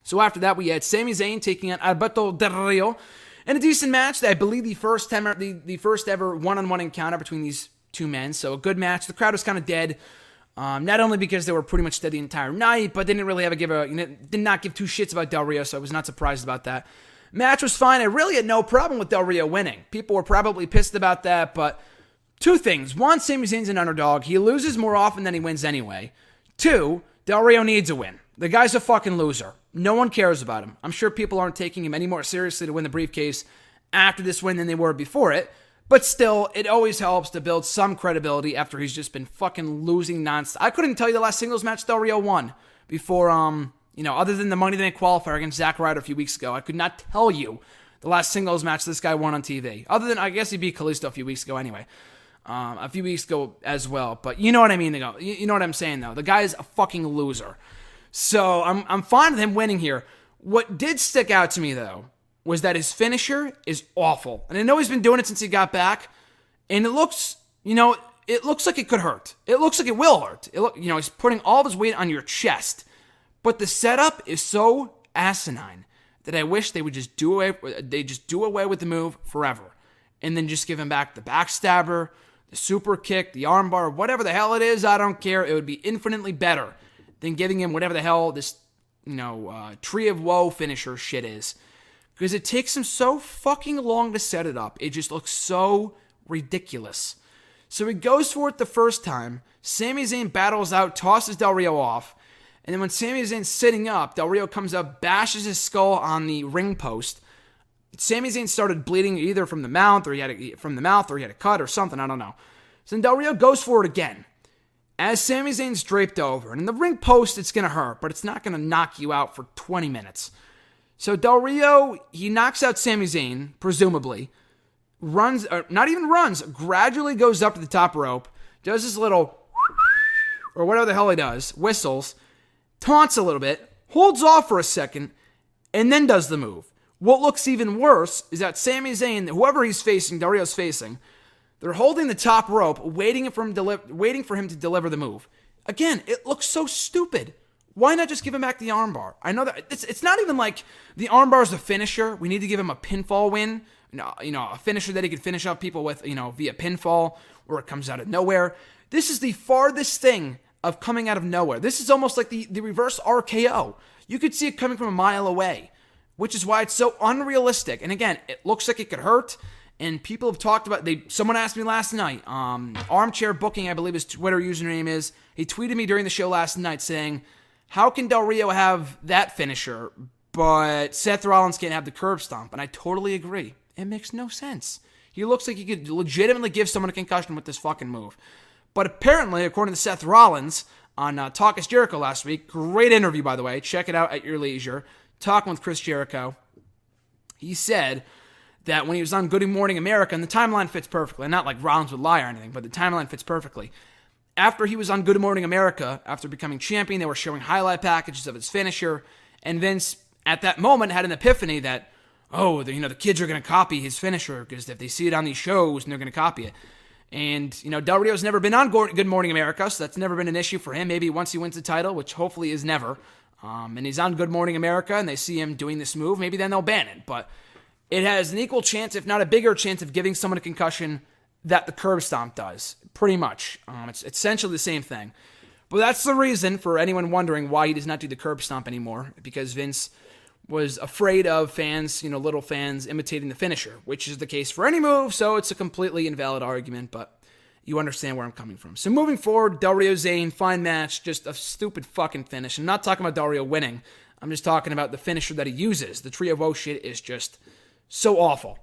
So after that, we had Sami Zayn taking on Alberto Del Rio in a decent match. I believe the first ever one-on-one encounter between these two men. So a good match. The crowd was kind of dead. Not only because they were pretty much dead the entire night, but they didn't really did not give two shits about Del Rio, so I was not surprised about that. Match was fine. I really had no problem with Del Rio winning. People were probably pissed about that, but two things. One, Sami Zayn's an underdog. He loses more often than he wins anyway. Two, Del Rio needs a win. The guy's a fucking loser. No one cares about him. I'm sure people aren't taking him any more seriously to win the briefcase after this win than they were before it. But still, it always helps to build some credibility after he's just been fucking losing nonstop. I couldn't tell you the last singles match Del Rio won before, other than the Money in the Bank qualifier against Zack Ryder a few weeks ago. I could not tell you the last singles match this guy won on TV. Other than, I guess he beat Kalisto a few weeks ago anyway. A few weeks ago as well. But you know what I mean. You know what I'm saying, though. The guy's a fucking loser. So I'm fine with him winning here. What did stick out to me, though, was that his finisher is awful. And I know he's been doing it since he got back. And it looks like it could hurt. It looks like it will hurt. He's putting all of his weight on your chest. But the setup is so asinine that I wish they would just do away with the move forever. And then just give him back the backstabber, the super kick, the armbar, whatever the hell it is, I don't care. It would be infinitely better than giving him whatever the hell this, Tree of Woe finisher shit is. Because it takes him so fucking long to set it up. It just looks so ridiculous. So he goes for it the first time. Sami Zayn battles out, tosses Del Rio off. And then when Sami Zayn's sitting up, Del Rio comes up, bashes his skull on the ring post. Sami Zayn started bleeding either from the mouth, or he had a cut or something, I don't know. So then Del Rio goes for it again. As Sami Zayn's draped over, and in the ring post, it's going to hurt, but it's not going to knock you out for 20 minutes. So Del Rio, he knocks out Sami Zayn, presumably, gradually goes up to the top rope, does this little, or whatever the hell he does, whistles, taunts a little bit, holds off for a second, and then does the move. What looks even worse is that Sami Zayn, whoever he's facing, Del Rio's facing, they're holding the top rope, waiting for him to deliver the move. Again, it looks so stupid. Why not just give him back the armbar? I know that it's not even like the armbar is a finisher. We need to give him a pinfall win. A finisher that he can finish off people with, via pinfall, or it comes out of nowhere. This is the farthest thing of coming out of nowhere. This is almost like the reverse RKO. You could see it coming from a mile away, which is why it's so unrealistic. And again, it looks like it could hurt. And people have talked about, someone asked me last night, Armchair Booking, I believe his Twitter username is, he tweeted me during the show last night saying, how can Del Rio have that finisher, but Seth Rollins can't have the curb stomp? And I totally agree. It makes no sense. He looks like he could legitimately give someone a concussion with this fucking move. But apparently, according to Seth Rollins on Talk is Jericho last week, great interview, by the way, check it out at your leisure, talking with Chris Jericho, he said that when he was on Good Morning America, and the timeline fits perfectly, not like Rollins would lie or anything, but the timeline fits perfectly. After he was on Good Morning America, after becoming champion, they were showing highlight packages of his finisher, and Vince, at that moment, had an epiphany that, the kids are going to copy his finisher, because if they see it on these shows, and they're going to copy it. And, Del Rio's never been on Good Morning America, so that's never been an issue for him. Maybe once he wins the title, which hopefully is never, and he's on Good Morning America, and they see him doing this move, maybe then they'll ban it. But it has an equal chance, if not a bigger chance, of giving someone a concussion that the curb stomp does, pretty much. It's essentially the same thing. But that's the reason for anyone wondering why he does not do the curb stomp anymore, because Vince was afraid of fans, little fans imitating the finisher, which is the case for any move, so it's a completely invalid argument, but you understand where I'm coming from. So moving forward, Del Rio Zayn, fine match, just a stupid fucking finish. I'm not talking about Del Rio winning. I'm just talking about the finisher that he uses. The Tree of Woe shit is just so awful.